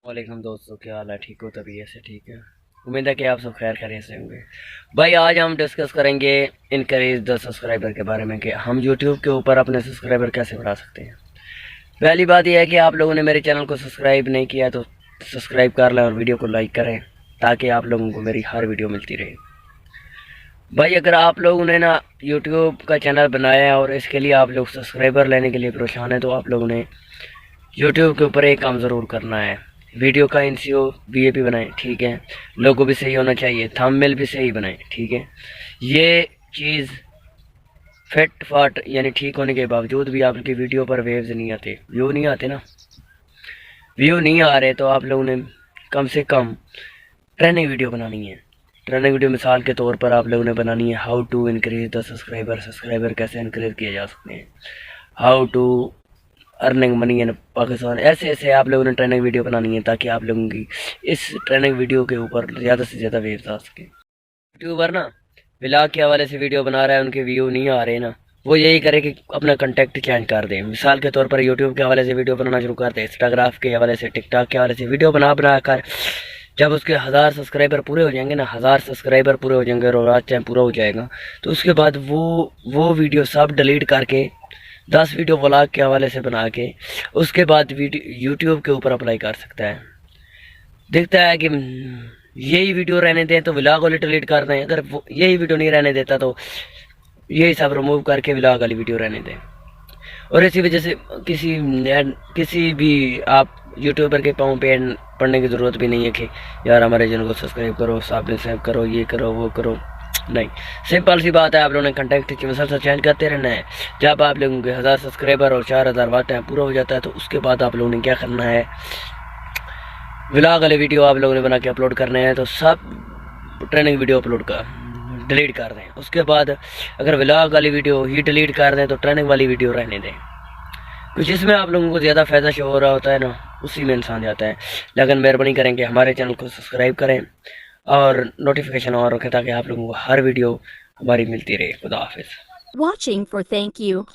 वालेकुम दोस्तों, क्या हाल है? ठीक हो? तबीयत से ठीक है? उम्मीद है कि आप सब खैर खैरियत से होंगे। भाई आज हम डिस्कस करेंगे इनक्रीज द सब्सक्राइबर के बारे में कि हम यूट्यूब के ऊपर अपने सब्सक्राइबर कैसे बढ़ा सकते हैं। पहली बात यह है कि आप लोगों ने मेरे चैनल को सब्सक्राइब नहीं किया तो सब्सक्राइब कर लें और वीडियो को लाइक करें ताकि आप लोगों को मेरी हर वीडियो मिलती रहे। भाई अगर आप लोगों ने ना यूट्यूब का चैनल बनाया है और इसके लिए आप लोग सब्सक्राइबर लेने के लिए परेशान हैं तो आप लोगों ने यूट्यूब के ऊपर एक काम ज़रूर करना है। वीडियो का इंसियो वीएपी बनाएं, ठीक है। लोगो भी सही होना चाहिए, थंबनेल भी सही बनाएं, ठीक है। ये चीज़ फिट फाट यानी ठीक होने के बावजूद भी आपकी वीडियो पर वेव्स नहीं आते, व्यू नहीं आते ना, व्यू नहीं आ रहे तो आप लोगों ने कम से कम ट्रेनिंग वीडियो बनानी है। ट्रेनिंग वीडियो मिसाल के तौर पर आप लोगों ने बनानी है how to increase the subscriber कैसे इनक्रीज किए जा सकते हैं, how to earning money in Pakistan. ऐसे ऐसे आप लोगों ने ट्रेनिंग वीडियो बनानी है ताकि आप लोगों की इस ट्रेनिंग वीडियो के ऊपर ज़्यादा से ज़्यादा वेव्स आ सके। यूट्यूबर ना व्लॉग के हवाले से वीडियो बना रहा है, उनके व्यू नहीं आ रहे ना, वो यही करे कि अपना कंटेंट चेंज कर दें। मिसाल के तौर पर यूट्यूब के हवाले से वीडियो बनाना शुरू कर दे, इंस्टाग्राम के हवाले से, टिकटॉक के हवाले से वीडियो बना कर जब उसके 1000 सब्सक्राइबर पूरे हो जाएंगे ना, 1000 सब्सक्राइबर पूरे हो जाएंगे और आज टाइम पूरा हो जाएगा तो उसके बाद वो वीडियो सब डिलीट करके 10 वीडियो व्लॉग के हवाले से बना के उसके बाद वीडियो यूट्यूब के ऊपर अप्लाई कर सकता है। दिखता है कि यही वीडियो रहने दें तो व्लॉग वाली डिलीट कर दें, अगर यही वीडियो नहीं रहने देता तो यही सब रिमूव करके व्लॉग वाली वीडियो रहने दें। और इसी वजह से किसी भी आप यूट्यूबर के पाँव पे पढ़ने की ज़रूरत भी नहीं है कि यार हमारे चैनल को सब्सक्राइब करो, सब्सक्राइब करो, ये करो वो करो। नहीं, सिंपल सी बात है, आप लोगों ने कंटेंट मसलसल चेंज करते रहना है। जब आप लोगों के 1000 सब्सक्राइबर और 4000 वाट टाइम पूरा हो जाता है तो उसके बाद आप लोगों ने क्या करना है, व्लॉग वाले वीडियो आप लोगों ने बना के अपलोड करने हैं तो सब ट्रेनिंग वीडियो अपलोड कर डिलीट कर दें। उसके बाद अगर व्लॉग वाली वीडियो ही डिलीट कर दें तो ट्रेनिंग वाली वीडियो रहने दें। कुछ इसमें आप लोगों को ज़्यादा फ़ायदा शो हो रहा होता है ना, उसी में इंसान जाता है। लेकिन मेहरबानी करें कि हमारे चैनल को सब्सक्राइब करें और नोटिफिकेशन ऑन रखें ताकि आप लोगों को हर वीडियो हमारी मिलती रहे। खुदा हाफिज़। Watching for thank you.